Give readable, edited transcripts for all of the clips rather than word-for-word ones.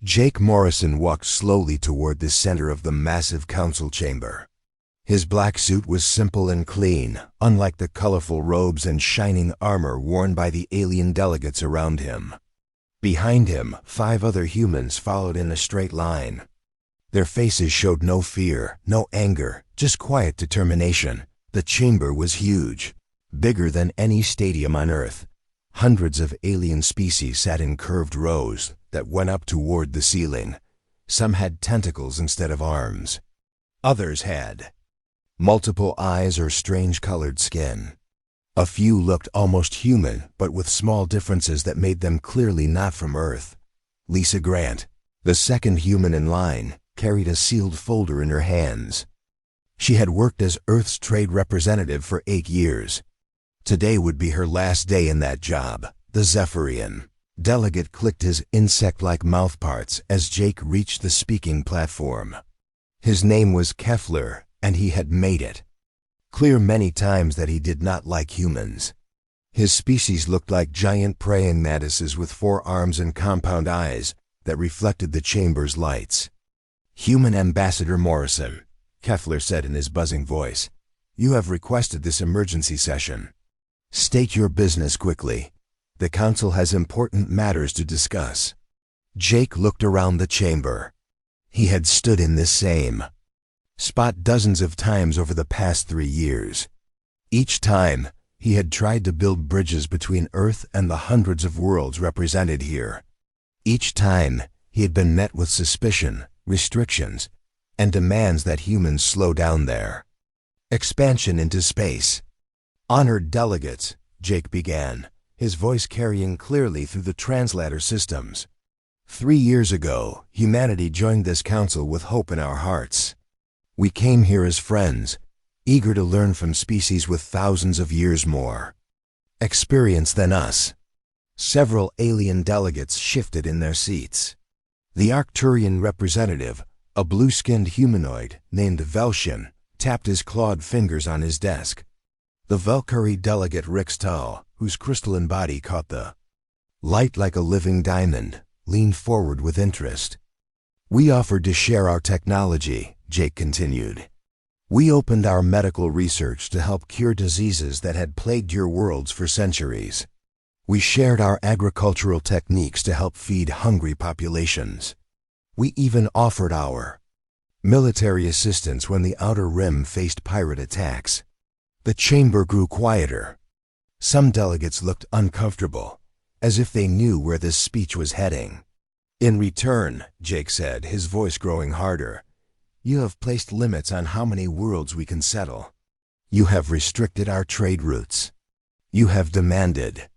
Jake Morrison walked slowly toward the center of the massive council chamber. His black suit was simple and clean, unlike the colorful robes and shining armor worn by the alien delegates around him. Behind him, 5 other humans followed in a straight line. Their faces showed no fear, no anger, just quiet determination. The chamber was huge, bigger than any stadium on Earth. Hundreds of alien species sat in curved rows that went up toward the ceiling. Some had tentacles instead of arms. Others had multiple eyes or strange-colored skin. A few looked almost human, but with small differences that made them clearly not from Earth. Lisa Grant, the second human in line, carried a sealed folder in her hands. She had worked as Earth's trade representative for 8 years. Today would be her last day in that job. The Zephyrian delegate clicked his insect-like mouthparts as Jake reached the speaking platform. His name was Kefler, and he had made it clear many times that he did not like humans. His species looked like giant praying mantises with 4 arms and compound eyes that reflected the chamber's lights. "Human Ambassador Morrison," Kefler said in his buzzing voice, "you have requested this emergency session. State your business quickly. The council has important matters to discuss." Jake looked around the chamber. He had stood in this same spot dozens of times over the past 3 years. Each time, he had tried to build bridges between Earth and the hundreds of worlds represented here. Each time, he had been met with suspicion, restrictions, and demands that humans slow down their expansion into space. "Honored delegates," Jake began, his voice carrying clearly through the translator systems. 3 years ago, humanity joined this council with hope in our hearts. We came here as friends, eager to learn from species with thousands of years more experience than us. Several alien delegates shifted in their seats. The Arcturian representative, a blue-skinned humanoid named Velshin, tapped his clawed fingers on his desk. The Valkyrie delegate Rixtal, whose crystalline body caught the light like a living diamond, leaned forward with interest. "We offered to share our technology," Jake continued. "We opened our medical research to help cure diseases that had plagued your worlds for centuries. We shared our agricultural techniques to help feed hungry populations. We even offered our military assistance when the Outer Rim faced pirate attacks." The chamber grew quieter. Some delegates looked uncomfortable, as if they knew where this speech was heading. "In return," Jake said, his voice growing harder, "you have placed limits on how many worlds we can settle. You have restricted our trade routes. You have demanded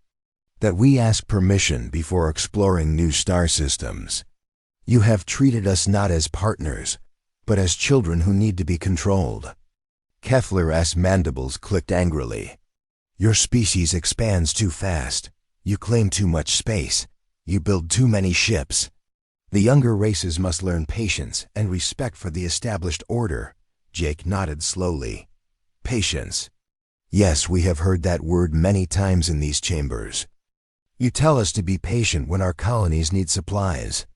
that we ask permission before exploring new star systems. You have treated us not as partners, but as children who need to be controlled." Kefler's mandibles clicked angrily. "Your species expands too fast. You claim too much space. You build too many ships. The younger races must learn patience and respect for the established order." Jake nodded slowly. "Patience. Yes, we have heard that word many times in these chambers. You tell us to be patient when our colonies need supplies.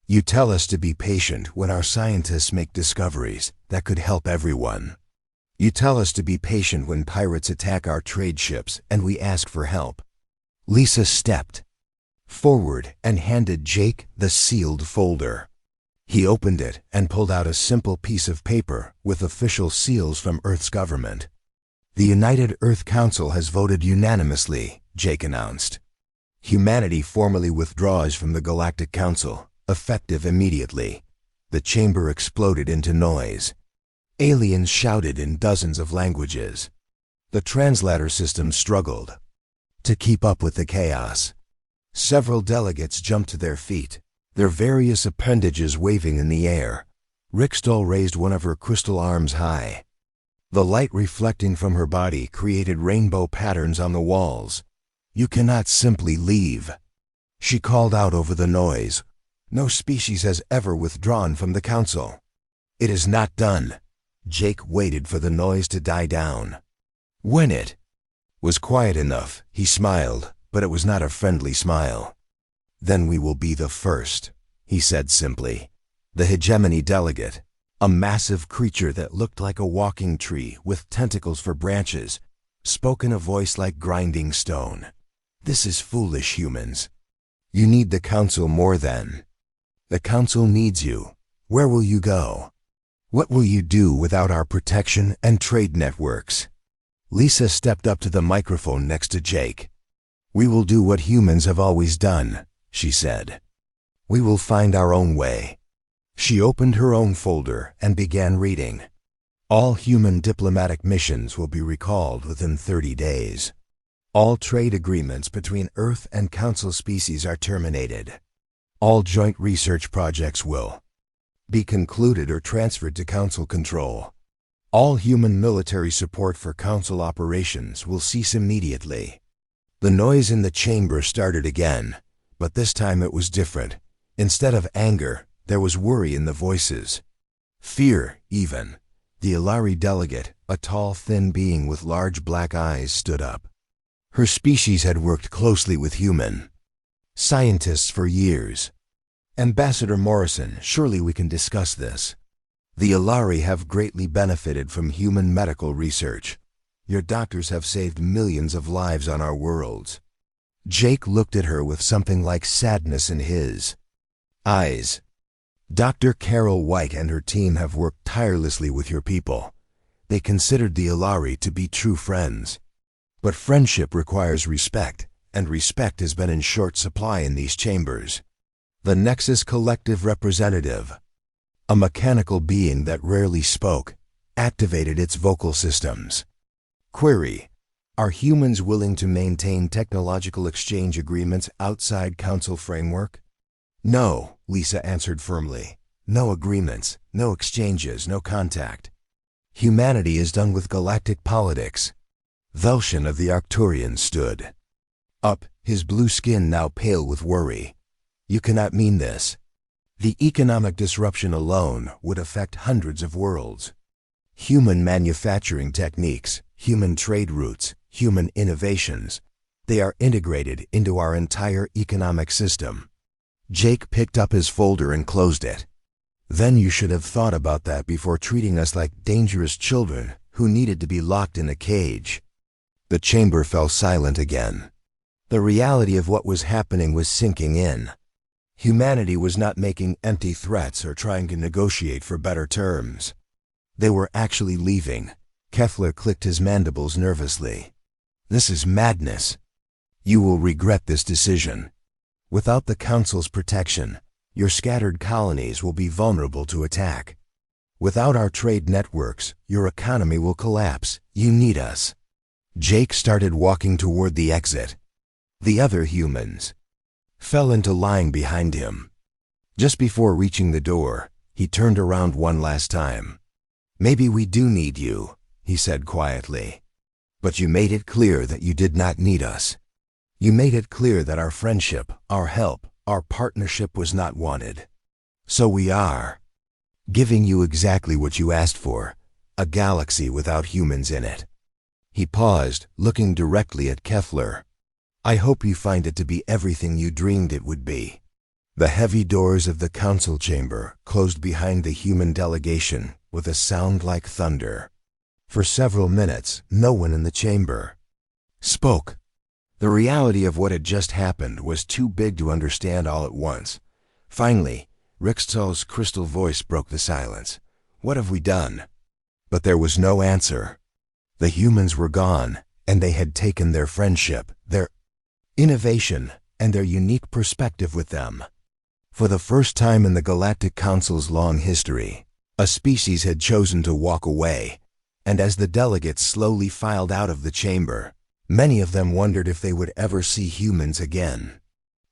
You tell us to be patient when our scientists make discoveries that could help everyone. You tell us to be patient when pirates attack our trade ships and we ask for help." Lisa stepped forward and handed Jake the sealed folder. He opened it and pulled out a simple piece of paper with official seals from Earth's government. "The United Earth Council has voted unanimously," Jake announced. "Humanity formally withdraws from the Galactic Council, effective immediately." The chamber exploded into noise. Aliens shouted in dozens of languages. The translator system struggled to keep up with the chaos. Several delegates jumped to their feet, their various appendages waving in the air. Rixtal raised one of her crystal arms high. The light reflecting from her body created rainbow patterns on the walls. "You cannot simply leave," she called out over the noise. "No species has ever withdrawn from the council. It is not done." Jake waited for the noise to die down. When it was quiet enough, he smiled, but it was not a friendly smile. "Then we will be the first." he said simply. The hegemony delegate, a massive creature that looked like a walking tree with tentacles for branches, spoke in a voice like grinding stone. This is foolish, humans. You need the Council more than. The Council needs you. Where will you go? What will you do without our protection and trade networks? Lisa stepped up to the microphone next to Jake. We will do what humans have always done, she said. We will find our own way. She opened her own folder and began reading. All human diplomatic missions will be recalled within 30 days. All trade agreements between Earth and Council species are terminated. All joint research projects will be concluded or transferred to Council control. All human military support for Council operations will cease immediately. The noise in the chamber started again, but this time it was different. Instead of anger, there was worry in the voices. Fear, even. The Ilari delegate, a tall, thin being with large black eyes, stood up. Her species had worked closely with human scientists for years. Ambassador Morrison, surely we can discuss this. The Ilari have greatly benefited from human medical research. Your doctors have saved millions of lives on our worlds. Jake looked at her with something like sadness in his eyes. Dr. Carol White and her team have worked tirelessly with your people. They considered the Ilari to be true friends. But friendship requires respect, and respect has been in short supply in these chambers. The Nexus Collective representative, a mechanical being that rarely spoke, activated its vocal systems. Query: are humans willing to maintain technological exchange agreements outside Council framework? No, Lisa answered firmly. No agreements, no exchanges, no contact. Humanity is done with galactic politics. Velshin of the Arcturians stood up, his blue skin now pale with worry. You cannot mean this. The economic disruption alone would affect hundreds of worlds. Human manufacturing techniques, human trade routes, human innovations, they are integrated into our entire economic system. Jake picked up his folder and closed it. Then you should have thought about that before treating us like dangerous children who needed to be locked in a cage. The chamber fell silent again. The reality of what was happening was sinking in. Humanity was not making empty threats or trying to negotiate for better terms. They were actually leaving. Kefler clicked his mandibles nervously. This is madness. You will regret this decision. Without the Council's protection, your scattered colonies will be vulnerable to attack. Without our trade networks, your economy will collapse. You need us. Jake started walking toward the exit. The other humans fell into line behind him. Just before reaching the door, he turned around one last time. Maybe we do need you, he said quietly. But you made it clear that you did not need us. You made it clear that our friendship, our help, our partnership was not wanted. So we are giving you exactly what you asked for, a galaxy without humans in it. He paused, looking directly at Kefler. I hope you find it to be everything you dreamed it would be. The heavy doors of the Council chamber closed behind the human delegation with a sound like thunder. For several minutes, no one in the chamber spoke. The reality of what had just happened was too big to understand all at once. Finally, Rixtal's crystal voice broke the silence. What have we done? But there was no answer. The humans were gone, and they had taken their friendship, their innovation, and their unique perspective with them. For the first time in the Galactic Council's long history, a species had chosen to walk away, and as the delegates slowly filed out of the chamber, many of them wondered if they would ever see humans again.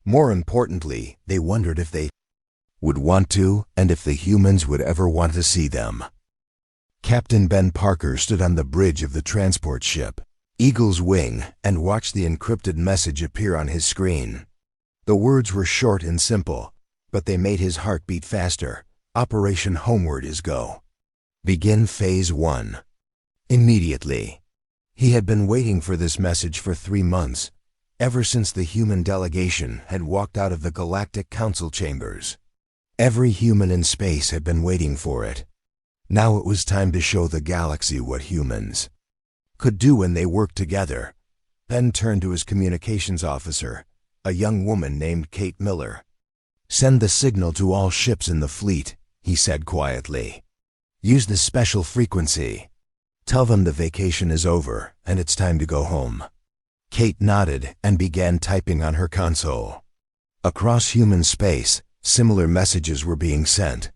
More importantly, they wondered if they would want to, and if the humans would ever want to see them. Captain Ben Parker stood on the bridge of the transport ship, Eagle's Wing, and watched the encrypted message appear on his screen. The words were short and simple, but they made his heart beat faster. Operation Homeward is go. Begin Phase 1. Immediately. He had been waiting for this message for 3 months, ever since the human delegation had walked out of the Galactic Council chambers. Every human in space had been waiting for it. Now it was time to show the galaxy what humans could do when they worked together. Ben turned to his communications officer, a young woman named Kate Miller. "Send the signal to all ships in the fleet," he said quietly. "Use the special frequency. Tell them the vacation is over and it's time to go home." Kate nodded and began typing on her console. Across human space, similar messages were being sent.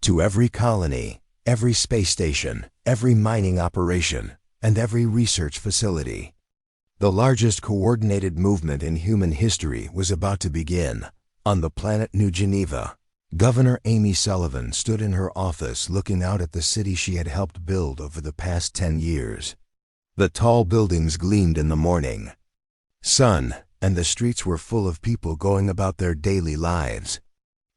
To every colony, every space station, every mining operation, and every research facility. The largest coordinated movement in human history was about to begin. On the planet New Geneva, Governor Amy Sullivan stood in her office looking out at the city she had helped build over the past 10 years. The tall buildings gleamed in the morning sun, and the streets were full of people going about their daily lives.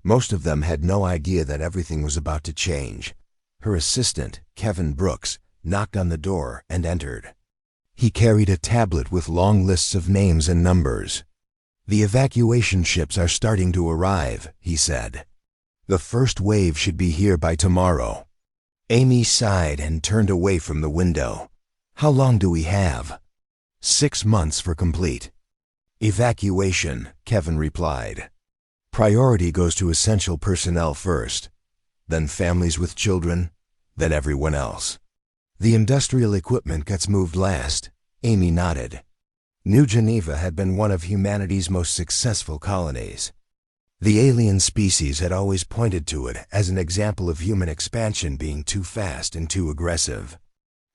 Most of them had no idea that everything was about to change. Her assistant, Kevin Brooks, knocked on the door and entered. He carried a tablet with long lists of names and numbers. "The evacuation ships are starting to arrive," he said. "The first wave should be here by tomorrow." Amy sighed and turned away from the window. "How long do we have?" 6 months for complete. "Evacuation," Kevin replied. "Priority goes to essential personnel first, then families with children, then everyone else. The industrial equipment gets moved last." Amy nodded. New Geneva had been one of humanity's most successful colonies. The alien species had always pointed to it as an example of human expansion being too fast and too aggressive.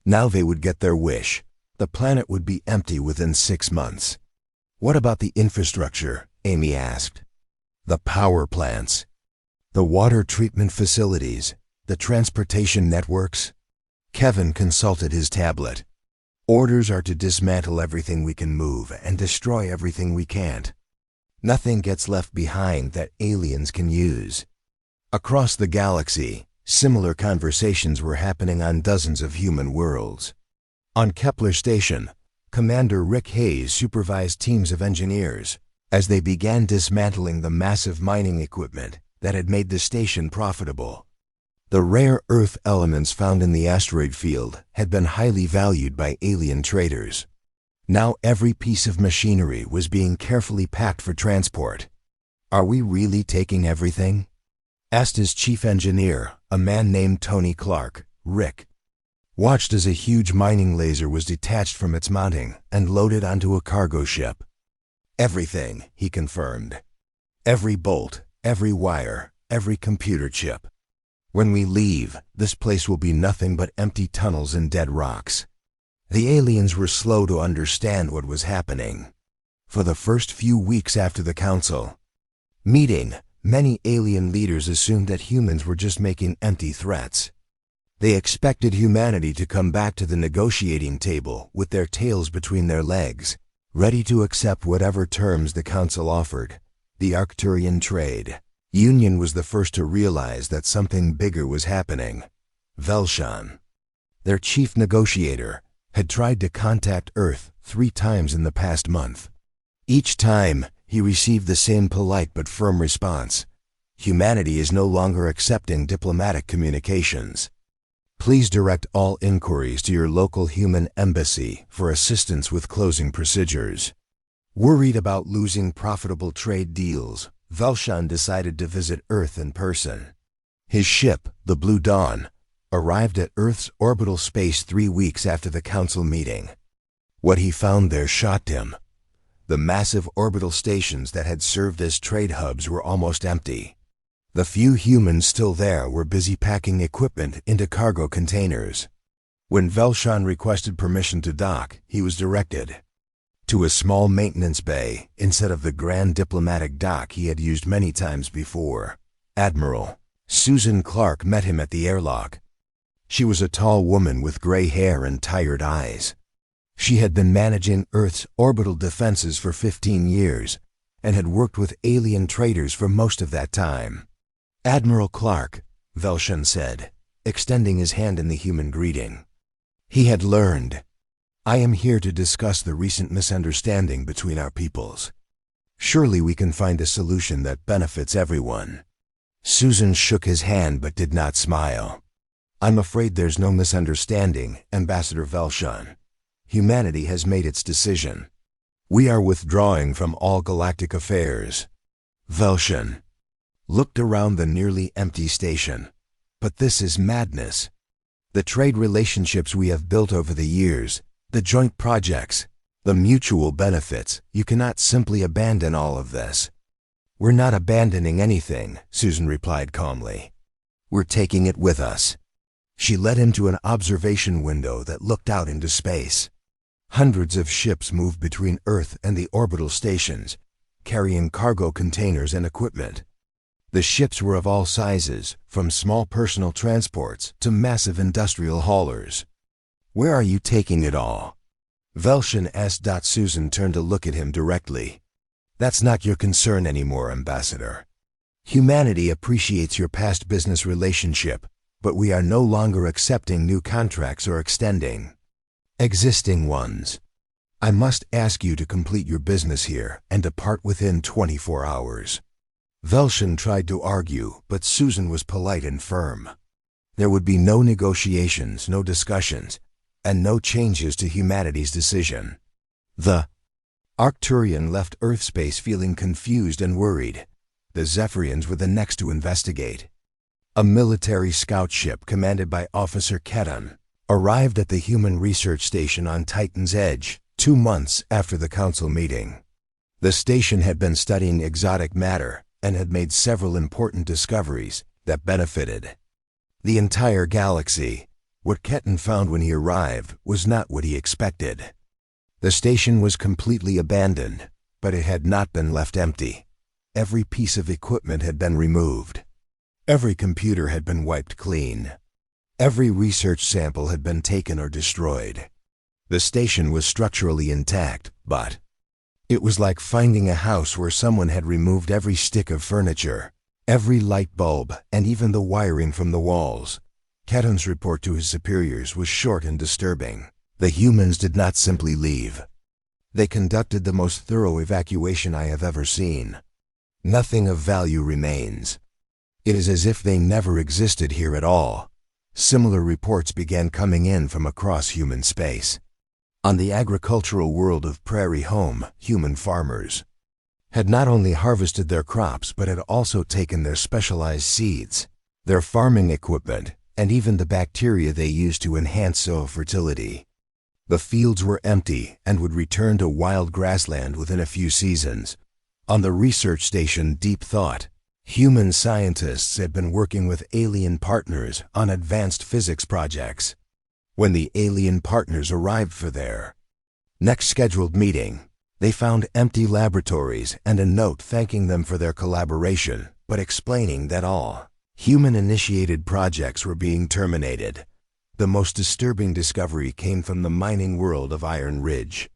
Now they would get their wish. The planet would be empty within 6 months. "What about the infrastructure?" Amy asked. "The power plants, the water treatment facilities, the transportation networks?" Kevin consulted his tablet. "Orders are to dismantle everything we can move and destroy everything we can't. Nothing gets left behind that aliens can use." Across the galaxy, similar conversations were happening on dozens of human worlds. On Kepler Station, Commander Rick Hayes supervised teams of engineers as they began dismantling the massive mining equipment that had made the station profitable. The rare Earth elements found in the asteroid field had been highly valued by alien traders. Now every piece of machinery was being carefully packed for transport. "Are we really taking everything?" asked his chief engineer, a man named Tony Clark. Rick watched as a huge mining laser was detached from its mounting and loaded onto a cargo ship. "Everything," he confirmed. "Every bolt, every wire, every computer chip. When we leave, this place will be nothing but empty tunnels and dead rocks." The aliens were slow to understand what was happening. For the first few weeks after the council meeting, many alien leaders assumed that humans were just making empty threats. They expected humanity to come back to the negotiating table with their tails between their legs, ready to accept whatever terms the council offered. The Arcturian Trade Union was the first to realize that something bigger was happening. Velshan, their chief negotiator, had tried to contact Earth 3 times in the past month. Each time, he received the same polite but firm response: "Humanity is no longer accepting diplomatic communications. Please direct all inquiries to your local human embassy for assistance with closing procedures." Worried about losing profitable trade deals, Velshan decided to visit Earth in person. His ship, the Blue Dawn, arrived at Earth's orbital space 3 weeks after the council meeting. What he found there shocked him. The massive orbital stations that had served as trade hubs were almost empty. The few humans still there were busy packing equipment into cargo containers. When Velshan requested permission to dock, he was directed to a small maintenance bay instead of the grand diplomatic dock he had used many times before. Admiral Susan Clark met him at the airlock. She was a tall woman with gray hair and tired eyes. She had been managing Earth's orbital defenses for 15 years and had worked with alien traders for most of that time. "Admiral Clark," Velshan said, extending his hand in the human greeting. He had learned, "I am here to discuss the recent misunderstanding between our peoples. Surely we can find a solution that benefits everyone." Susan shook his hand but did not smile. I'm afraid there's no misunderstanding, Ambassador Velshan. Humanity has made its decision. We are withdrawing from all galactic affairs. Velshan looked around the nearly empty station. But this is madness. The trade relationships we have built over the years, the joint projects, the mutual benefits, you cannot simply abandon all of this. We're not abandoning anything, Susan replied calmly. We're taking it with us. She led him to an observation window that looked out into space. Hundreds of ships moved between Earth and the orbital stations, carrying cargo containers and equipment. The ships were of all sizes, from small personal transports to massive industrial haulers. Where are you taking it all? Velshan asked. Susan turned to look at him directly. That's not your concern anymore, Ambassador. Humanity appreciates your past business relationship, but we are no longer accepting new contracts or extending existing ones. I must ask you to complete your business here and depart within 24 hours. Velshan tried to argue, but Susan was polite and firm. There would be no negotiations, no discussions, and no changes to humanity's decision. The Arcturian left Earth space feeling confused and worried. The Zephyrians were the next to investigate. A military scout ship commanded by Officer Ketan arrived at the human research station on Titan's Edge 2 months after the council meeting. The station had been studying exotic matter and had made several important discoveries that benefited the entire galaxy. What Ketan found when he arrived was not what he expected. The station was completely abandoned, but it had not been left empty. Every piece of equipment had been removed. Every computer had been wiped clean. Every research sample had been taken or destroyed. The station was structurally intact, but it was like finding a house where someone had removed every stick of furniture, every light bulb, and even the wiring from the walls. Ketan's report to his superiors was short and disturbing. The humans did not simply leave. They conducted the most thorough evacuation I have ever seen. Nothing of value remains. It is as if they never existed here at all. Similar reports began coming in from across human space. On the agricultural world of Prairie Home, human farmers had not only harvested their crops but had also taken their specialized seeds, their farming equipment, and even the bacteria they used to enhance soil fertility. The fields were empty and would return to wild grassland within a few seasons. On the research station Deep Thought, human scientists had been working with alien partners on advanced physics projects. When the alien partners arrived for their next scheduled meeting, they found empty laboratories and a note thanking them for their collaboration, but explaining that all human-initiated projects were being terminated. The most disturbing discovery came from the mining world of Iron Ridge.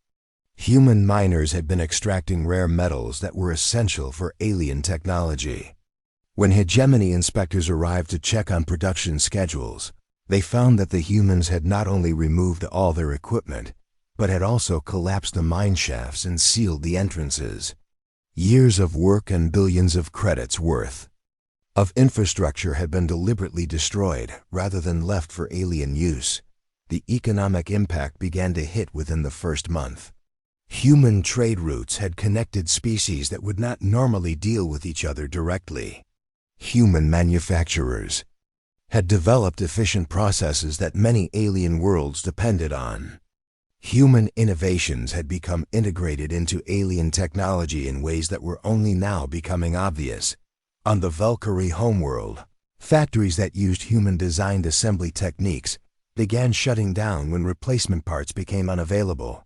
Human miners had been extracting rare metals that were essential for alien technology. When hegemony inspectors arrived to check on production schedules, they found that the humans had not only removed all their equipment, but had also collapsed the mine shafts and sealed the entrances. Years of work and billions of credits worth of infrastructure had been deliberately destroyed rather than left for alien use. The economic impact began to hit within the first month. Human trade routes had connected species that would not normally deal with each other directly. Human manufacturers had developed efficient processes that many alien worlds depended on. Human innovations had become integrated into alien technology in ways that were only now becoming obvious. On the Valkyrie homeworld, factories that used human-designed assembly techniques began shutting down when replacement parts became unavailable.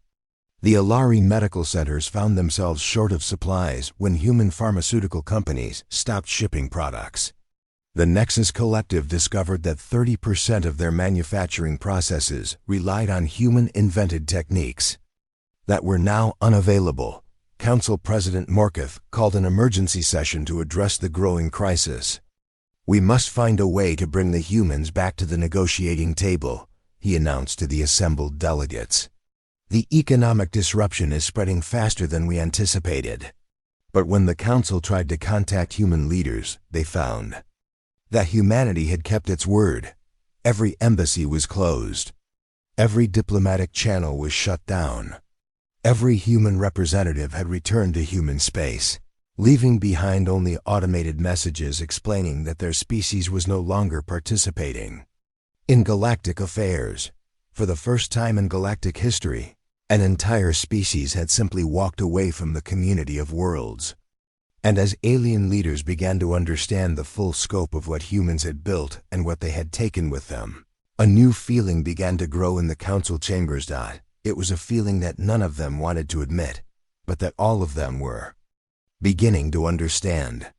The Alari medical centers found themselves short of supplies when human pharmaceutical companies stopped shipping products. The Nexus Collective discovered that 30% of their manufacturing processes relied on human-invented techniques that were now unavailable. Council President Morketh called an emergency session to address the growing crisis. "We must find a way to bring the humans back to the negotiating table," he announced to the assembled delegates. "The economic disruption is spreading faster than we anticipated." But when the council tried to contact human leaders, they found that humanity had kept its word. Every embassy was closed. Every diplomatic channel was shut down. Every human representative had returned to human space, leaving behind only automated messages explaining that their species was no longer participating in galactic affairs. For the first time in galactic history, an entire species had simply walked away from the community of worlds. And as alien leaders began to understand the full scope of what humans had built and what they had taken with them, a new feeling began to grow in the council chambers. It was a feeling that none of them wanted to admit, but that all of them were beginning to understand.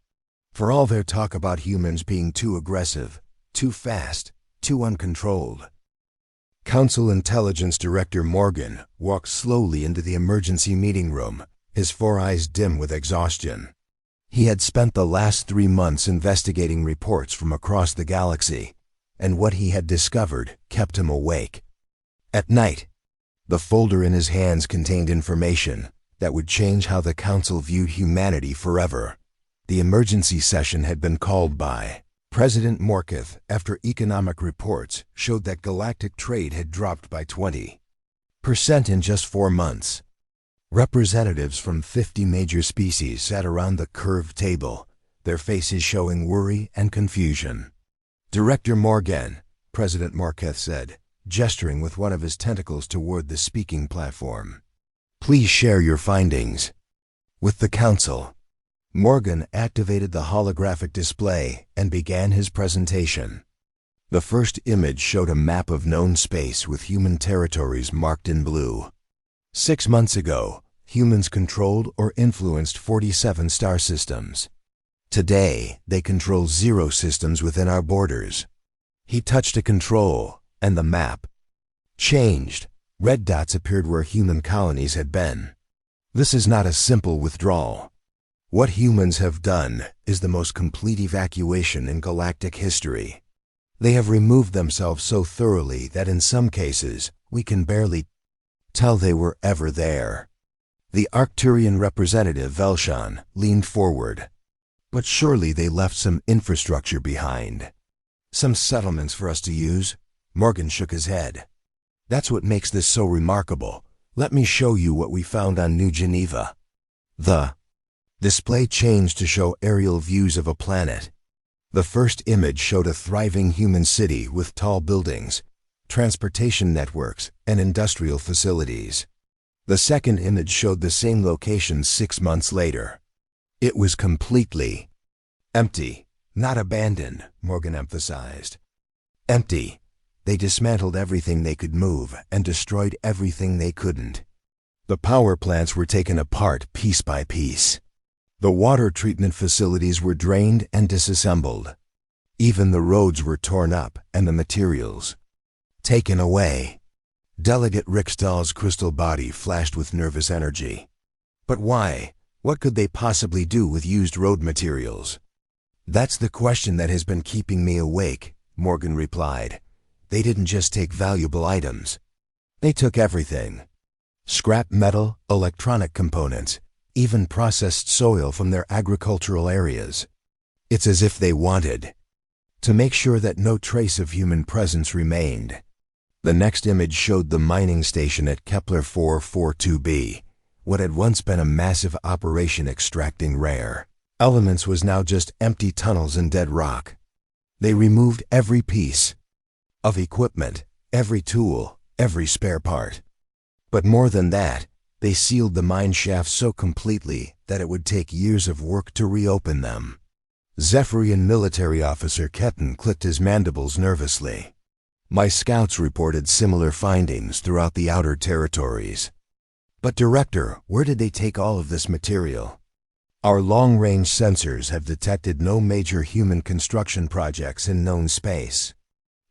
For all their talk about humans being too aggressive, too fast, too uncontrolled, Council Intelligence Director Morgan walked slowly into the emergency meeting room, his 4 eyes dim with exhaustion. He had spent the last 3 months investigating reports from across the galaxy, and what he had discovered kept him awake. At night, the folder in his hands contained information that would change how the Council viewed humanity forever. The emergency session had been called by President Morkith after economic reports showed that galactic trade had dropped by 20% in just 4 months. Representatives from 50 major species sat around the curved table, their faces showing worry and confusion. Director Morgan, President Morkith said, gesturing with one of his tentacles toward the speaking platform. Please share your findings with the Council. Morgan activated the holographic display and began his presentation. The first image showed a map of known space with human territories marked in blue. 6 months ago, humans controlled or influenced 47 star systems. Today, they control 0 systems within our borders. He touched a control, and the map changed. Red dots appeared where human colonies had been. This is not a simple withdrawal. What humans have done is the most complete evacuation in galactic history. They have removed themselves so thoroughly that in some cases, we can barely tell they were ever there. The Arcturian representative Velshan leaned forward. But surely they left some infrastructure behind. Some settlements for us to use? Morgan shook his head. That's what makes this so remarkable. Let me show you what we found on New Geneva. The display changed to show aerial views of a planet. The first image showed a thriving human city with tall buildings, transportation networks, and industrial facilities. The second image showed the same location 6 months later. It was completely empty, not abandoned, Morgan emphasized. Empty. They dismantled everything they could move and destroyed everything they couldn't. The power plants were taken apart piece by piece. The water treatment facilities were drained and disassembled. Even the roads were torn up and the materials taken away. Delegate Rickstall's crystal body flashed with nervous energy. But why? What could they possibly do with used road materials? That's the question that has been keeping me awake, Morgan replied. They didn't just take valuable items. They took everything. Scrap metal, electronic components, even processed soil from their agricultural areas. It's as if they wanted to make sure that no trace of human presence remained. The next image showed the mining station at Kepler 442b. What had once been a massive operation extracting rare elements was now just empty tunnels and dead rock. They removed every piece of equipment, every tool, every spare part. But more than that, they sealed the mine shafts so completely that it would take years of work to reopen them. Zephyrian military officer Ketten clicked his mandibles nervously. My scouts reported similar findings throughout the outer territories. But Director, where did they take all of this material? Our long-range sensors have detected no major human construction projects in known space.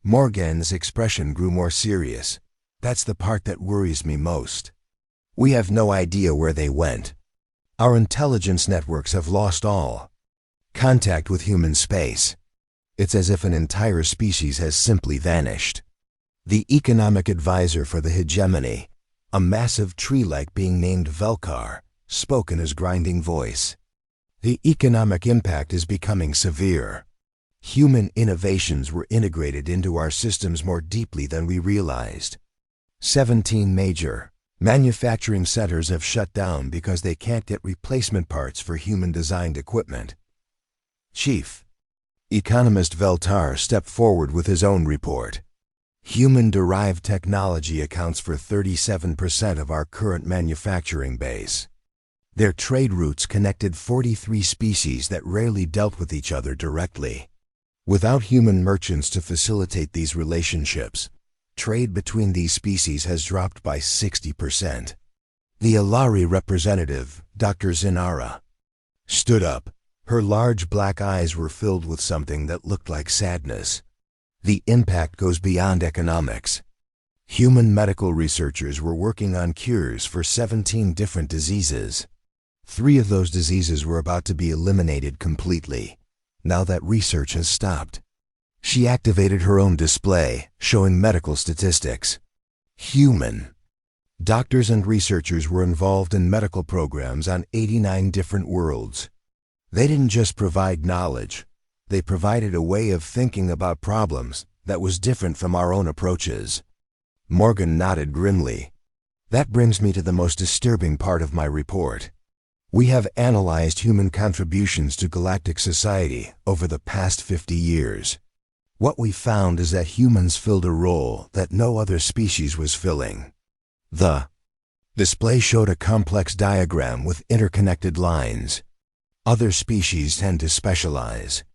Morgan's expression grew more serious. That's the part that worries me most. We have no idea where they went. Our intelligence networks have lost all contact with human space. It's as if an entire species has simply vanished. The economic advisor for the hegemony, a massive tree-like being named Velkar, spoke in his grinding voice. The economic impact is becoming severe. Human innovations were integrated into our systems more deeply than we realized. 17 major manufacturing centers have shut down because they can't get replacement parts for human-designed equipment. Chief Economist Veltar stepped forward with his own report. Human-derived technology accounts for 37% of our current manufacturing base. Their trade routes connected 43 species that rarely dealt with each other directly. Without human merchants to facilitate these relationships, trade between these species has dropped by 60%. The Alari representative, Dr. Zinara, stood up. Her large black eyes were filled with something that looked like sadness. The impact goes beyond economics. Human medical researchers were working on cures for 17 different diseases. 3 of those diseases were about to be eliminated completely, now that research has stopped. She activated her own display, showing medical statistics. Human doctors and researchers were involved in medical programs on 89 different worlds. They didn't just provide knowledge, they provided a way of thinking about problems that was different from our own approaches. Morgan nodded grimly. That brings me to the most disturbing part of my report. We have analyzed human contributions to galactic society over the past 50 years. What we found is that humans filled a role that no other species was filling. The display showed a complex diagram with interconnected lines. Other species tend to specialize.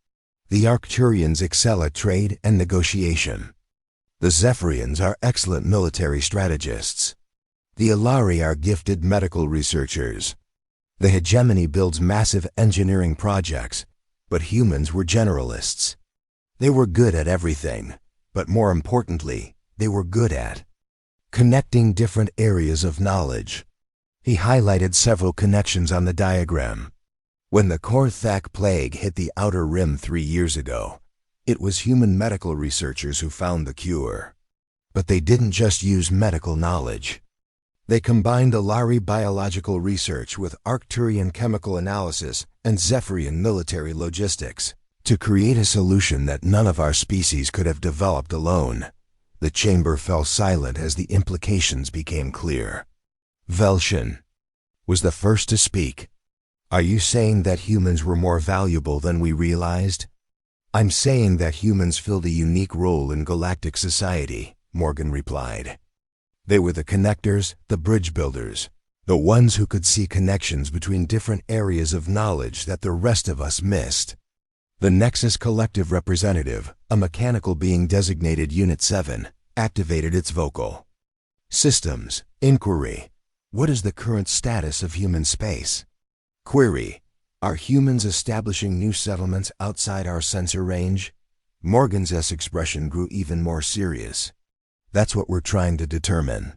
The Arcturians excel at trade and negotiation. The Zephyrians are excellent military strategists. The Alari are gifted medical researchers. The hegemony builds massive engineering projects, but humans were generalists. They were good at everything, but more importantly, they were good at connecting different areas of knowledge. He highlighted several connections on the diagram. When the Korthak plague hit the Outer Rim 3 years ago, it was human medical researchers who found the cure. But they didn't just use medical knowledge. They combined Alari biological research with Arcturian chemical analysis and Zephyrian military logistics to create a solution that none of our species could have developed alone. The chamber fell silent as the implications became clear. Velshin was the first to speak. Are you saying that humans were more valuable than we realized? I'm saying that humans filled a unique role in galactic society, Morgan replied. They were the connectors, the bridge builders, the ones who could see connections between different areas of knowledge that the rest of us missed. The Nexus Collective representative, a mechanical being designated Unit 7, activated its vocal. Systems, inquiry. What is the current status of human space? Query. Are humans establishing new settlements outside our sensor range? Morgan's expression grew even more serious. That's what we're trying to determine.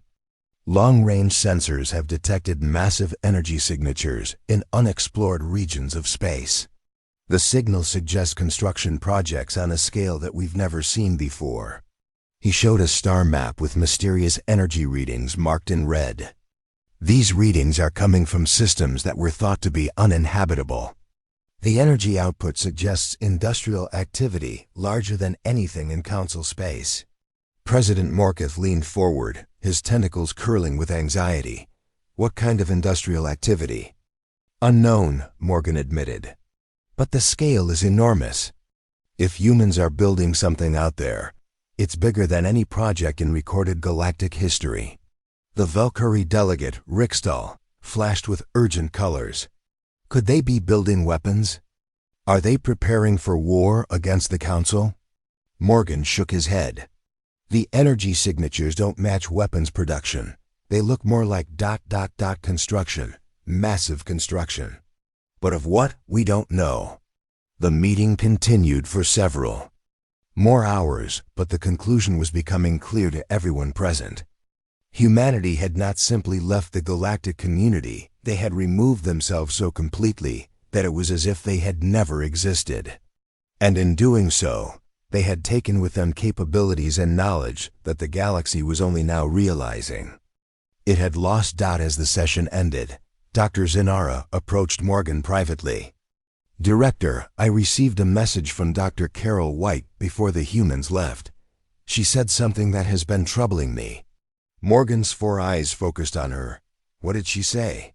Long-range sensors have detected massive energy signatures in unexplored regions of space. The signal suggests construction projects on a scale that we've never seen before. He showed a star map with mysterious energy readings marked in red. These readings are coming from systems that were thought to be uninhabitable. The energy output suggests industrial activity larger than anything in Council space. President Morketh leaned forward, his tentacles curling with anxiety. What kind of industrial activity? Unknown, Morgan admitted. But the scale is enormous. If humans are building something out there, it's bigger than any project in recorded galactic history. The Valkyrie delegate, Riksdal, flashed with urgent colors. Could they be building weapons? Are they preparing for war against the Council? Morgan shook his head. The energy signatures don't match weapons production. They look more like ... construction, massive construction. But of what, we don't know. The meeting continued for several more hours, but the conclusion was becoming clear to everyone present. Humanity had not simply left the galactic community, they had removed themselves so completely that it was as if they had never existed. And in doing so, they had taken with them capabilities and knowledge that the galaxy was only now realizing. It had lost. As the session ended, Dr. Zinara approached Morgan privately. Director, I received a message from Dr. Carol White before the humans left. She said something that has been troubling me. Morgan's 4 eyes focused on her. What did she say?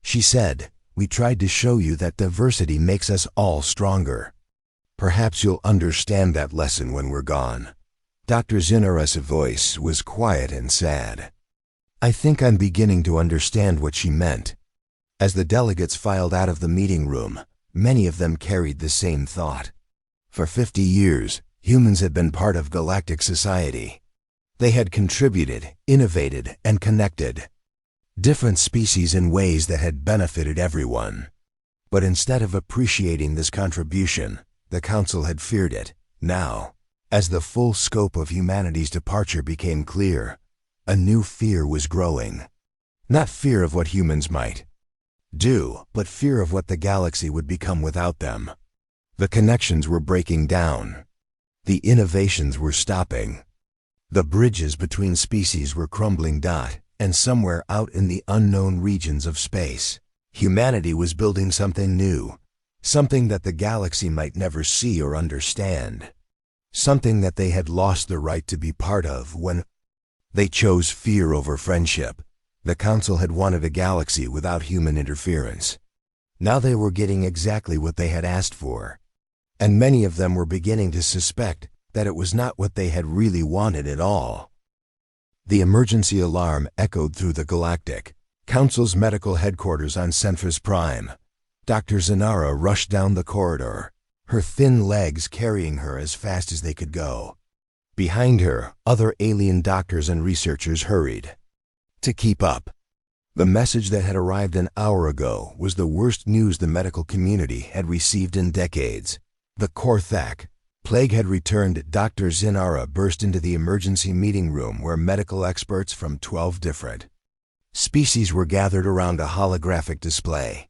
She said, "We tried to show you that diversity makes us all stronger. Perhaps you'll understand that lesson when we're gone." Dr. Zinara's voice was quiet and sad. I think I'm beginning to understand what she meant. As the delegates filed out of the meeting room, many of them carried the same thought. For 50 years, humans had been part of galactic society. They had contributed, innovated, and connected. Different species in ways that had benefited everyone. But instead of appreciating this contribution, the Council had feared it. Now, as the full scope of humanity's departure became clear, a new fear was growing. Not fear of what humans might do, but fear of what the galaxy would become without them. The connections were breaking down. The innovations were stopping. The bridges between species were crumbling. And somewhere out in the unknown regions of space, humanity was building something new, something that the galaxy might never see or understand, something that they had lost the right to be part of when they chose fear over friendship. The Council had wanted a galaxy without human interference. Now they were getting exactly what they had asked for, and many of them were beginning to suspect that it was not what they had really wanted at all. The emergency alarm echoed through the Galactic Council's medical headquarters on Centris Prime. Dr. Zinara rushed down the corridor, her thin legs carrying her as fast as they could go. Behind her, other alien doctors and researchers hurried to keep up. The message that had arrived an hour ago was the worst news the medical community had received in decades. The Korthak plague had returned. Dr. Zinara burst into the emergency meeting room where medical experts from 12 different species were gathered around a holographic display.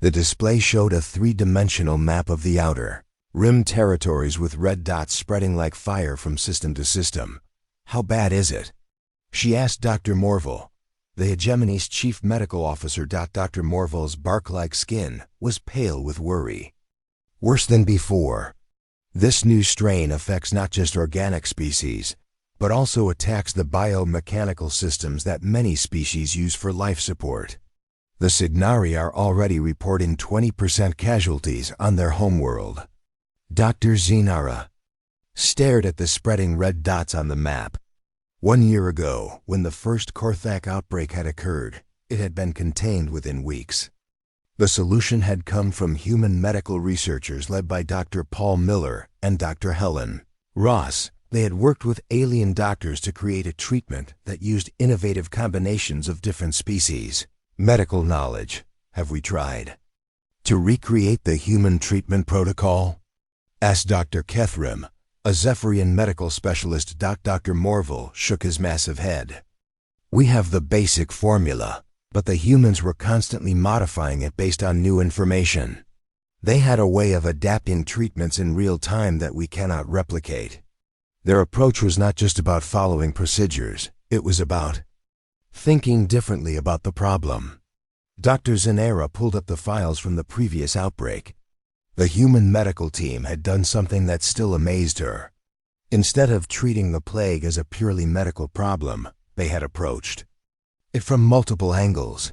The display showed a 3-dimensional map of the outer rim territories with red dots spreading like fire from system to system. "How bad is it?" she asked Dr. Morville, the hegemony's chief medical officer. Dr. Morville's bark-like skin was pale with worry. "Worse than before. This new strain affects not just organic species, but also attacks the biomechanical systems that many species use for life support. The Signari are already reporting 20% casualties on their homeworld." Dr. Zinara stared at the spreading red dots on the map. 1 year ago, when the first Korthak outbreak had occurred, it had been contained within weeks. The solution had come from human medical researchers led by Dr. Paul Miller and Dr. Helen Ross. They had worked with alien doctors to create a treatment that used innovative combinations of different species. Medical knowledge. Have we tried to recreate the human treatment protocol? Asked Dr. Kethrim, a Zephyrian medical specialist. Dr. Morville shook his massive head. "We have the basic formula, but the humans were constantly modifying it based on new information. They had a way of adapting treatments in real time that we cannot replicate. Their approach was not just about following procedures, it was about thinking differently about the problem." Dr. Zinara pulled up the files from the previous outbreak. The human medical team had done something that still amazed her. Instead of treating the plague as a purely medical problem, they had approached it from multiple angles.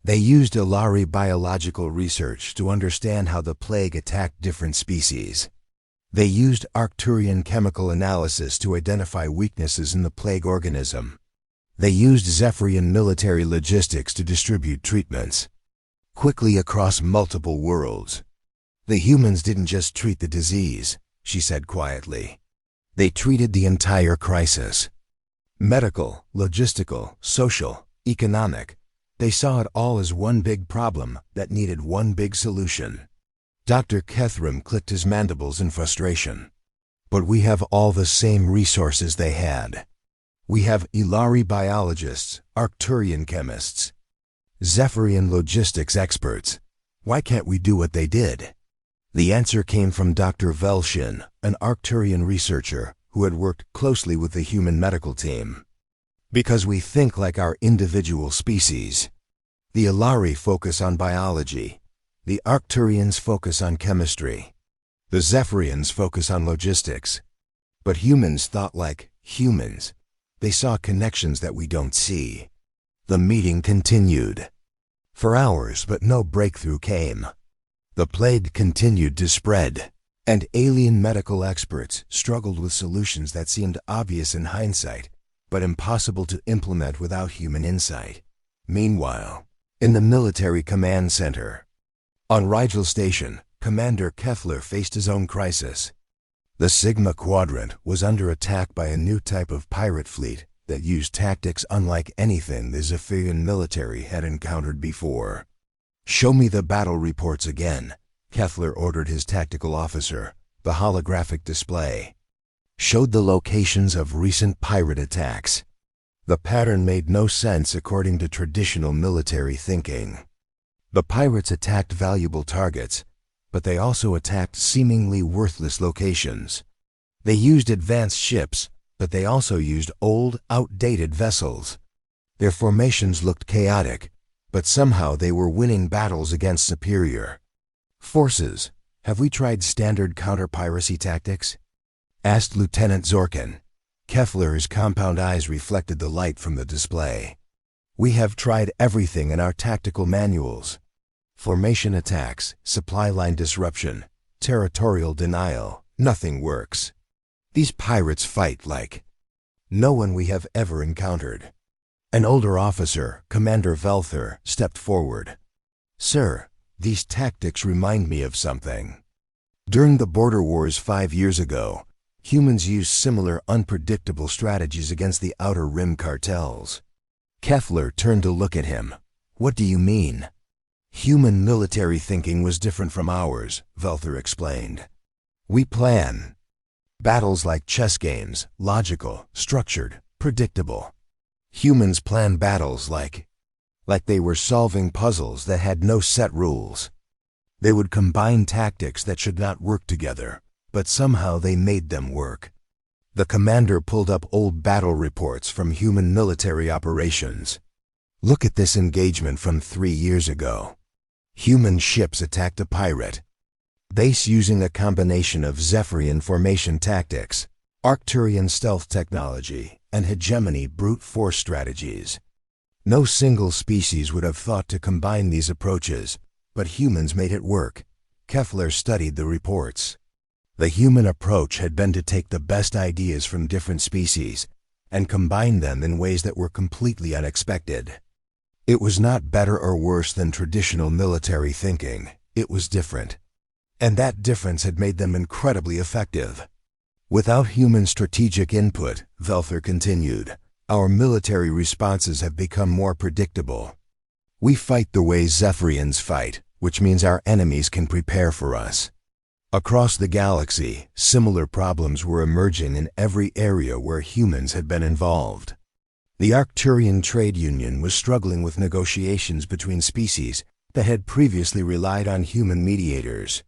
They used Ilari biological research to understand how the plague attacked different species. They used Arcturian chemical analysis to identify weaknesses in the plague organism. They used Zephyrian military logistics to distribute treatments quickly across multiple worlds. "The humans didn't just treat the disease," she said quietly. "They treated the entire crisis. Medical, logistical, social, economic. They saw it all as one big problem that needed one big solution." Dr. Kethrim clicked his mandibles in frustration. "But we have all the same resources they had. We have Ilari biologists, Arcturian chemists, Zephyrian logistics experts. Why can't we do what they did?" The answer came from Dr. Velshin, an Arcturian researcher who had worked closely with the human medical team. "Because we think like our individual species. The Ilari focus on biology, The Arcturians focus on chemistry. The Zephyrians focus on logistics. But humans thought like humans. They saw connections that we don't see. The meeting continued for hours, but no breakthrough came. The plague continued to spread, and alien medical experts struggled with solutions that seemed obvious in hindsight, but impossible to implement without human insight. Meanwhile, in the military command center, on Rigel Station, Commander Kefler faced his own crisis. The Sigma Quadrant was under attack by a new type of pirate fleet that used tactics unlike anything the Zephyrian military had encountered before. "Show me the battle reports again," Kefler ordered his tactical officer. The holographic display showed the locations of recent pirate attacks. The pattern made no sense according to traditional military thinking. The pirates attacked valuable targets, but they also attacked seemingly worthless locations. They used advanced ships, but they also used old, outdated vessels. Their formations looked chaotic, but somehow they were winning battles against superior forces. "Have we tried standard counter-piracy tactics?" asked Lieutenant Zorkin. Kefler's compound eyes reflected the light from the display. "We have tried everything in our tactical manuals. Formation attacks, supply line disruption, territorial denial, nothing works. These pirates fight like no one we have ever encountered." An older officer, Commander Velther, stepped forward. "Sir, these tactics remind me of something. During the border wars 5 years ago, humans used similar unpredictable strategies against the Outer Rim cartels." Kefler turned to look at him. "What do you mean?" "Human military thinking was different from ours," Velther explained. "We plan battles like chess games, logical, structured, predictable. Humans plan battles like they were solving puzzles that had no set rules. They would combine tactics that should not work together, but somehow they made them work." The commander pulled up old battle reports from human military operations. "Look at this engagement from 3 years ago. Human ships attacked a pirate base using a combination of Zephyrian formation tactics, Arcturian stealth technology, and hegemony brute force strategies. No single species would have thought to combine these approaches, but humans made it work." Kefler studied the reports. The human approach had been to take the best ideas from different species and combine them in ways that were completely unexpected. It was not better or worse than traditional military thinking. It was different. And that difference had made them incredibly effective. "Without human strategic input," Velther continued, "our military responses have become more predictable. We fight the way Zephyrians fight, which means our enemies can prepare for us." Across the galaxy, similar problems were emerging in every area where humans had been involved. The Arcturian Trade Union was struggling with negotiations between species that had previously relied on human mediators.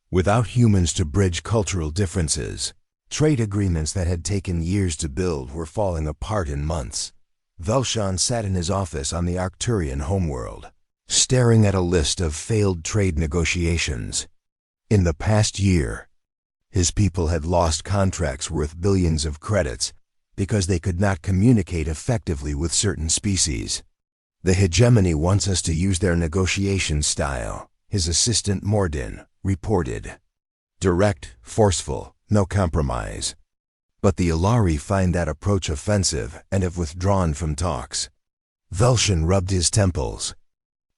Without humans to bridge cultural differences, trade agreements that had taken years to build were falling apart in months. Velshan sat in his office on the Arcturian homeworld, staring at a list of failed trade negotiations. In the past year, his people had lost contracts worth billions of credits because they could not communicate effectively with certain species. "The hegemony wants us to use their negotiation style," his assistant Mordin reported. "Direct, forceful, no compromise. But the Ilari find that approach offensive and have withdrawn from talks." Velshan rubbed his temples.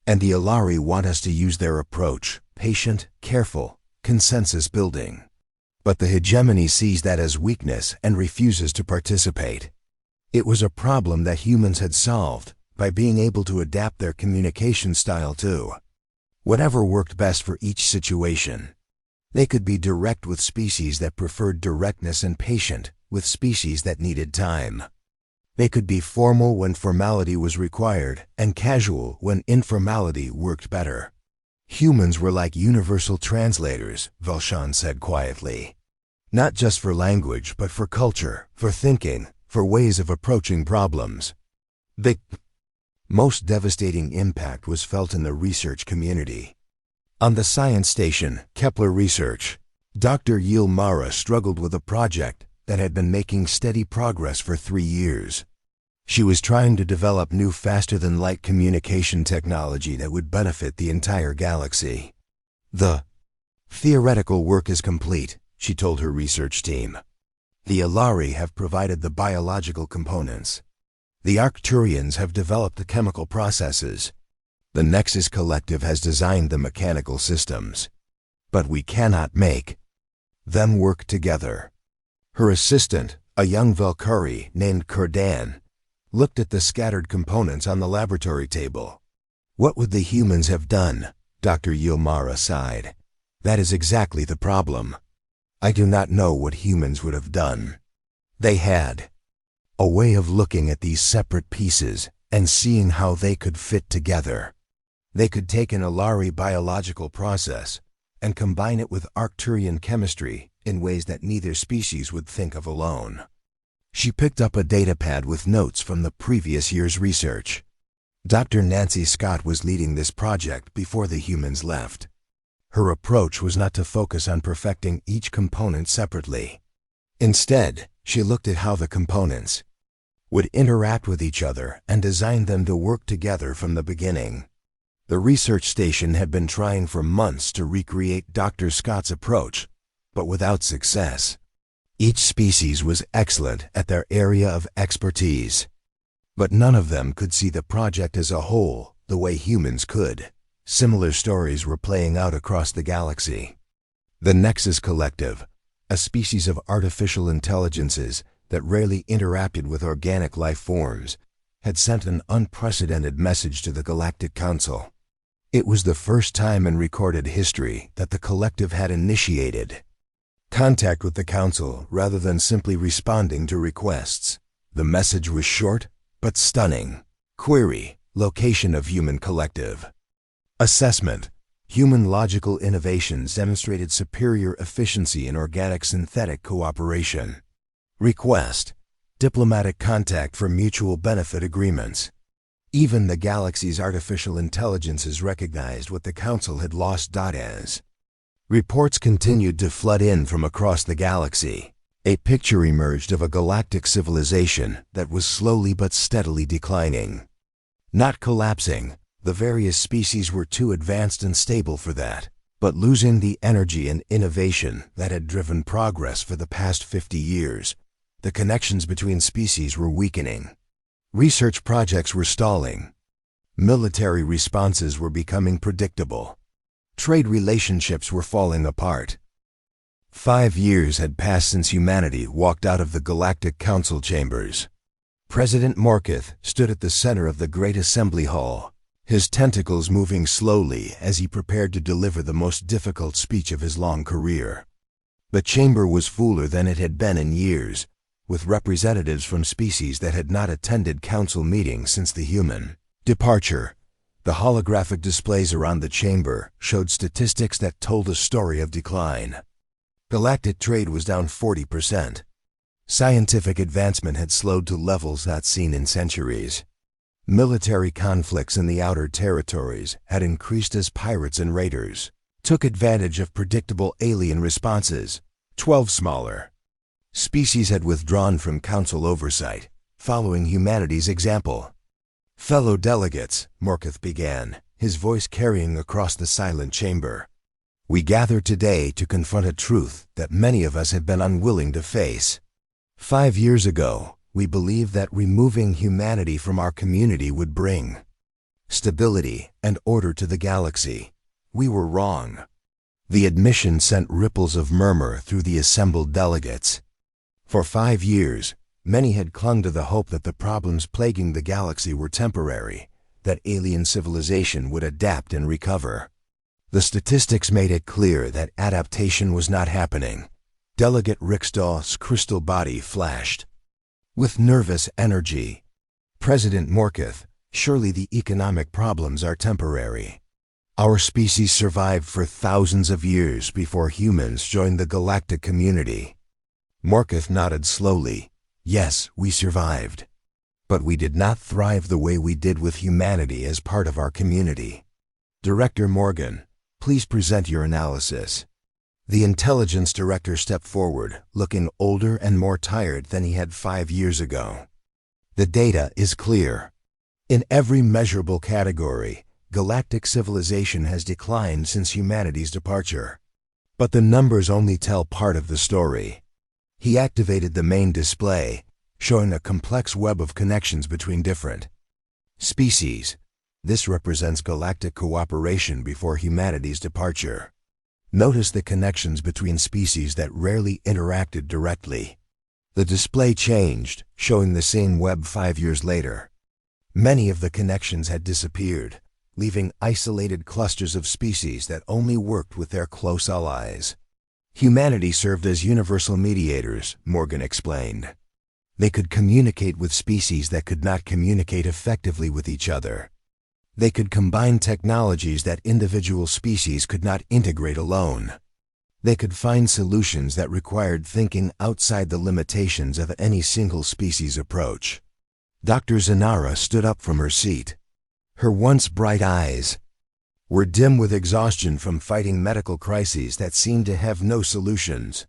"And the Ilari want us to use their approach, patient, careful, consensus building. But the hegemony sees that as weakness and refuses to participate." It was a problem that humans had solved by being able to adapt their communication style to whatever worked best for each situation. They could be direct with species that preferred directness and patient with species that needed time. They could be formal when formality was required and casual when informality worked better. "Humans were like universal translators," Velshan said quietly. "Not just for language, but for culture, for thinking, for ways of approaching problems." The most devastating impact was felt in the research community. On the science station, Kepler Research, Dr. Yilmara struggled with a project that had been making steady progress for 3 years. She was trying to develop new faster-than-light communication technology that would benefit the entire galaxy. The theoretical work is complete, she told her research team. The Ilari have provided the biological components. The Arcturians have developed the chemical processes. The Nexus Collective has designed the mechanical systems. But we cannot make them work together. Her assistant, a young Valkyrie named Kurdan, looked at the scattered components on the laboratory table. What would the humans have done? Dr. Yilmara sighed. That is exactly the problem. I do not know what humans would have done. They had a way of looking at these separate pieces and seeing how they could fit together. They could take an Ilari biological process and combine it with Arcturian chemistry in ways that neither species would think of alone. She picked up a datapad with notes from the previous year's research. Dr. Nancy Scott was leading this project before the humans left. Her approach was not to focus on perfecting each component separately. Instead, she looked at how the components would interact with each other and designed them to work together from the beginning. The research station had been trying for months to recreate Dr. Scott's approach, but without success. Each species was excellent at their area of expertise, but none of them could see the project as a whole the way humans could. Similar stories were playing out across the galaxy. The Nexus Collective, a species of artificial intelligences that rarely interacted with organic life forms, had sent an unprecedented message to the Galactic Council. It was the first time in recorded history that the collective had initiated contact with the Council rather than simply responding to requests. The message was short but stunning. Query: location of human collective. Assessment: human logical innovations demonstrated superior efficiency in organic-synthetic cooperation. Request: diplomatic contact for mutual benefit agreements. Even the galaxy's artificial intelligences recognized what the Council had lost. As reports continued to flood in from across the galaxy, a picture emerged of a galactic civilization that was slowly but steadily declining. Not collapsing, the various species were too advanced and stable for that, but losing the energy and innovation that had driven progress for the past 50 years. The connections between species were weakening. Research projects were stalling. Military responses were becoming predictable. Trade relationships were falling apart. 5 years had passed since humanity walked out of the Galactic Council chambers. President Morkith stood at the center of the Great Assembly Hall, his tentacles moving slowly as he prepared to deliver the most difficult speech of his long career. The chamber was fuller than it had been in years, with representatives from species that had not attended council meetings since the human departure. The holographic displays around the chamber showed statistics that told a story of decline. Galactic trade was down 40%. Scientific advancement had slowed to levels not seen in centuries. Military conflicts in the outer territories had increased as pirates and raiders took advantage of predictable alien responses. 12 smaller species had withdrawn from council oversight, following humanity's example. Fellow delegates, Morkith began, his voice carrying across the silent chamber. We gather today to confront a truth that many of us have been unwilling to face. 5 years ago, we believed that removing humanity from our community would bring stability and order to the galaxy. We were wrong. The admission sent ripples of murmur through the assembled delegates. For 5 years, many had clung to the hope that the problems plaguing the galaxy were temporary, that alien civilization would adapt and recover. The statistics made it clear that adaptation was not happening. Delegate Riksdal's crystal body flashed with nervous energy. President Morkith, surely the economic problems are temporary. Our species survived for thousands of years before humans joined the galactic community. Morkith nodded slowly. Yes, we survived. But we did not thrive the way we did with humanity as part of our community. Director Morgan, Please present your analysis." The intelligence director stepped forward, looking older and more tired than he had 5 years ago. The data is clear. In every measurable category, galactic civilization has declined since humanity's departure. But the numbers only tell part of the story. He activated the main display, showing a complex web of connections between different species. This represents galactic cooperation before humanity's departure. Notice the connections between species that rarely interacted directly. The display changed, showing the same web 5 years later. Many of the connections had disappeared, leaving isolated clusters of species that only worked with their close allies. Humanity served as universal mediators, Morgan explained. They could communicate with species that could not communicate effectively with each other. They could combine technologies that individual species could not integrate alone. They could find solutions that required thinking outside the limitations of any single species approach. Dr. Zanara stood up from her seat. Her once bright eyes were dim with exhaustion from fighting medical crises that seemed to have no solutions.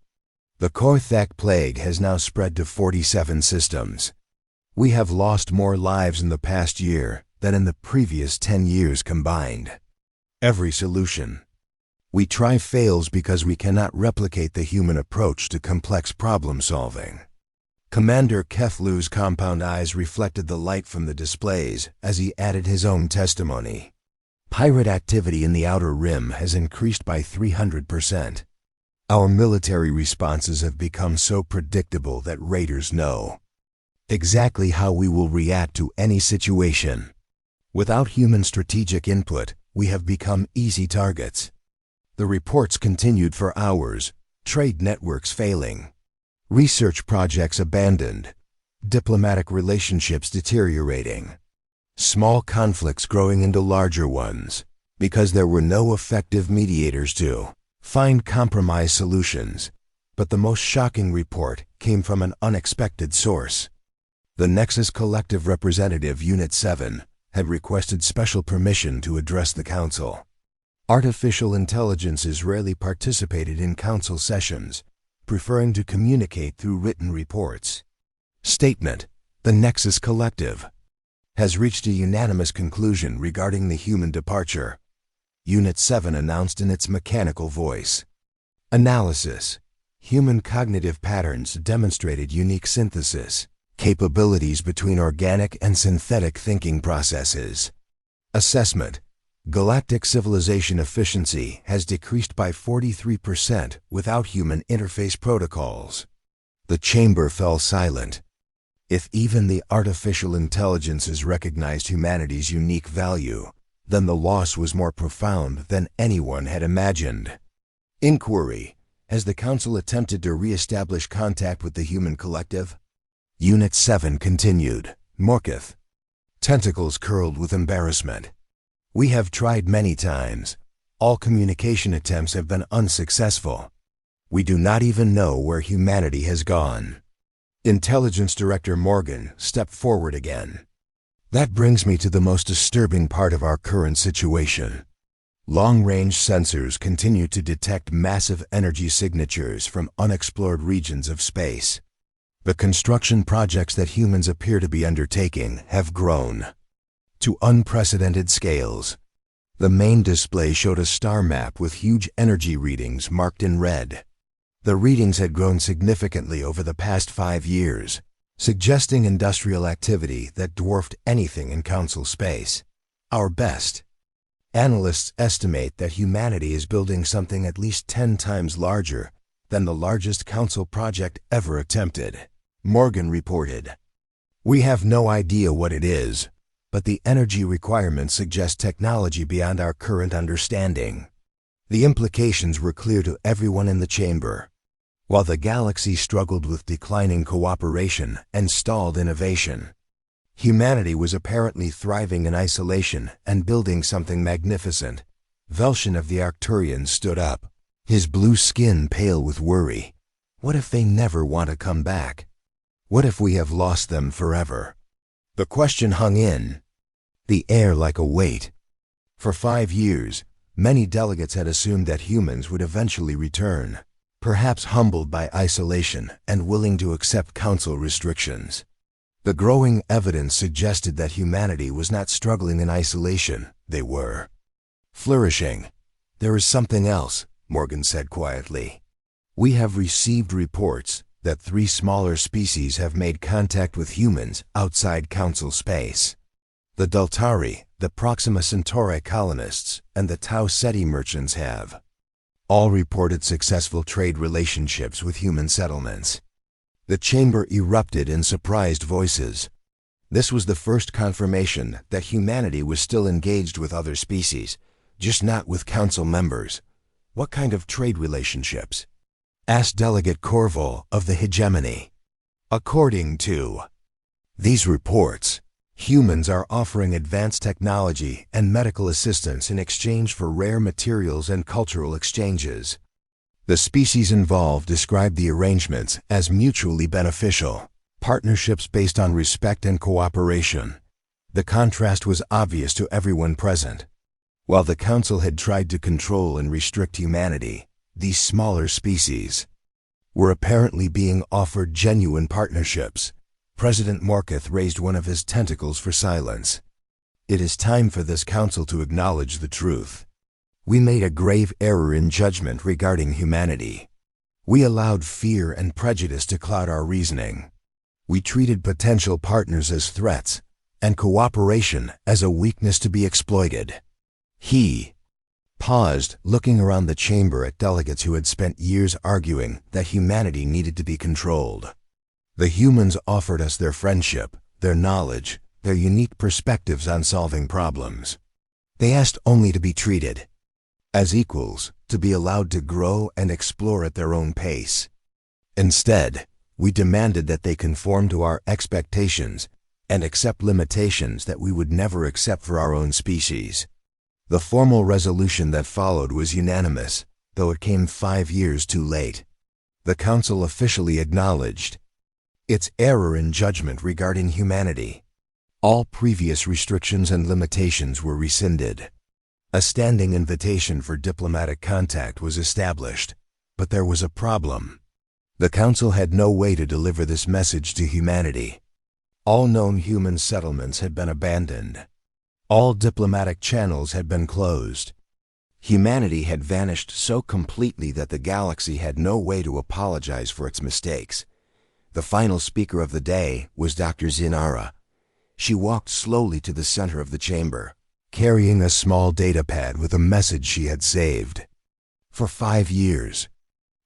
The Korthak plague has now spread to 47 systems. We have lost more lives in the past year than in the previous 10 years combined. Every solution we try fails because we cannot replicate the human approach to complex problem solving. Commander Kethlu's compound eyes reflected the light from the displays as he added his own testimony. Pirate activity in the Outer Rim has increased by 300%. Our military responses have become so predictable that raiders know exactly how we will react to any situation. Without human strategic input, we have become easy targets. The reports continued for hours, trade networks failing, research projects abandoned, diplomatic relationships deteriorating, small conflicts growing into larger ones, because there were no effective mediators to find compromise solutions. But the most shocking report came from an unexpected source. The Nexus Collective Representative Unit 7 had requested special permission to address the Council. Artificial intelligences rarely participated in Council sessions, preferring to communicate through written reports. Statement: The Nexus Collective has reached a unanimous conclusion regarding the human departure, Unit 7 announced in its mechanical voice. Analysis: Human cognitive patterns demonstrated unique synthesis capabilities between organic and synthetic thinking processes. Assessment: Galactic civilization efficiency has decreased by 43% without human interface protocols. The chamber fell silent. If even the artificial intelligences recognized humanity's unique value, then the loss was more profound than anyone had imagined. Inquiry: Has the Council attempted to re-establish contact with the human collective? Unit 7 continued. Morkith, tentacles curled with embarrassment. We have tried many times. All communication attempts have been unsuccessful. We do not even know where humanity has gone. Intelligence Director Morgan stepped forward again. That brings me to the most disturbing part of our current situation. Long-range sensors continue to detect massive energy signatures from unexplored regions of space. The construction projects that humans appear to be undertaking have grown to unprecedented scales. The main display showed a star map with huge energy readings marked in red. The readings had grown significantly over the past 5 years, suggesting industrial activity that dwarfed anything in Council space. Our best analysts estimate that humanity is building something at least 10 times larger than the largest Council project ever attempted, Morgan reported. We have no idea what it is, but the energy requirements suggest technology beyond our current understanding. The implications were clear to everyone in the chamber. While the galaxy struggled with declining cooperation and stalled innovation, humanity was apparently thriving in isolation and building something magnificent. Velshin of the Arcturians stood up, his blue skin pale with worry. What if they never want to come back? What if we have lost them forever? The question hung in the air like a weight. For 5 years, Many delegates had assumed that humans would eventually return, perhaps humbled by isolation and willing to accept council restrictions. The growing evidence suggested that humanity was not struggling in isolation, they were flourishing. "There is something else," Morgan said quietly. "We have received reports that 3 smaller species have made contact with humans outside council space. The Dultari, the Proxima Centauri colonists, and the Tau Ceti merchants have all reported successful trade relationships with human settlements." The chamber erupted in surprised voices. This was the first confirmation that humanity was still engaged with other species, just not with council members. "What kind of trade relationships?" asked Delegate Corval of the Hegemony. "According to these reports, humans are offering advanced technology and medical assistance in exchange for rare materials and cultural exchanges. The species involved described the arrangements as mutually beneficial, partnerships based on respect and cooperation. The contrast was obvious to everyone present. While the Council had tried to control and restrict humanity, these smaller species were apparently being offered genuine partnerships. President Morketh raised one of his tentacles for silence. "It is time for this Council to acknowledge the truth. We made a grave error in judgment regarding humanity. We allowed fear and prejudice to cloud our reasoning. We treated potential partners as threats and cooperation as a weakness to be exploited." He paused, looking around the chamber at delegates who had spent years arguing that humanity needed to be controlled. "The humans offered us their friendship, their knowledge, their unique perspectives on solving problems. They asked only to be treated as equals, to be allowed to grow and explore at their own pace. Instead, we demanded that they conform to our expectations and accept limitations that we would never accept for our own species." The formal resolution that followed was unanimous, though it came 5 years too late. The Council officially acknowledged its error in judgment regarding humanity. All previous restrictions and limitations were rescinded. A standing invitation for diplomatic contact was established, but there was a problem. The Council had no way to deliver this message to humanity. All known human settlements had been abandoned. All diplomatic channels had been closed. Humanity had vanished so completely that the galaxy had no way to apologize for its mistakes. The final speaker of the day was Dr. Zinara. She walked slowly to the center of the chamber, carrying a small datapad with a message she had saved. "For 5 years,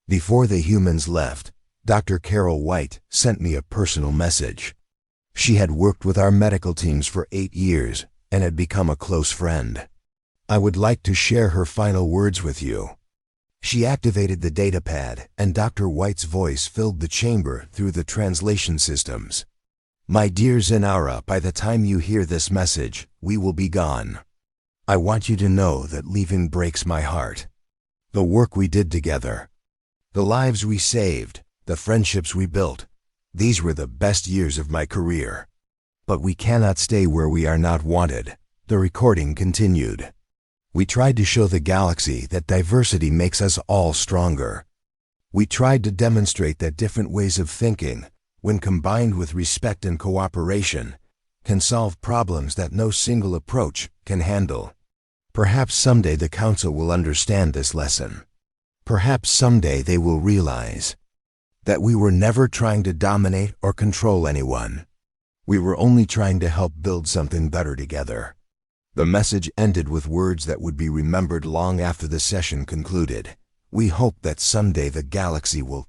before the humans left, Dr. Carol White sent me a personal message. She had worked with our medical teams for 8 years and had become a close friend. I would like to share her final words with you." She activated the datapad, and Dr. White's voice filled the chamber through the translation systems. "My dear Zinara, by the time you hear this message, we will be gone. I want you to know that leaving breaks my heart. The work we did together, the lives we saved, the friendships we built, these were the best years of my career. But we cannot stay where we are not wanted." The recording continued. "We tried to show the galaxy that diversity makes us all stronger. We tried to demonstrate that different ways of thinking, when combined with respect and cooperation, can solve problems that no single approach can handle. Perhaps someday the Council will understand this lesson. Perhaps someday they will realize that we were never trying to dominate or control anyone. We were only trying to help build something better together." The message ended with words that would be remembered long after the session concluded. "We hope that someday the galaxy will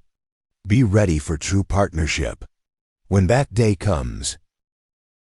be ready for true partnership. When that day comes,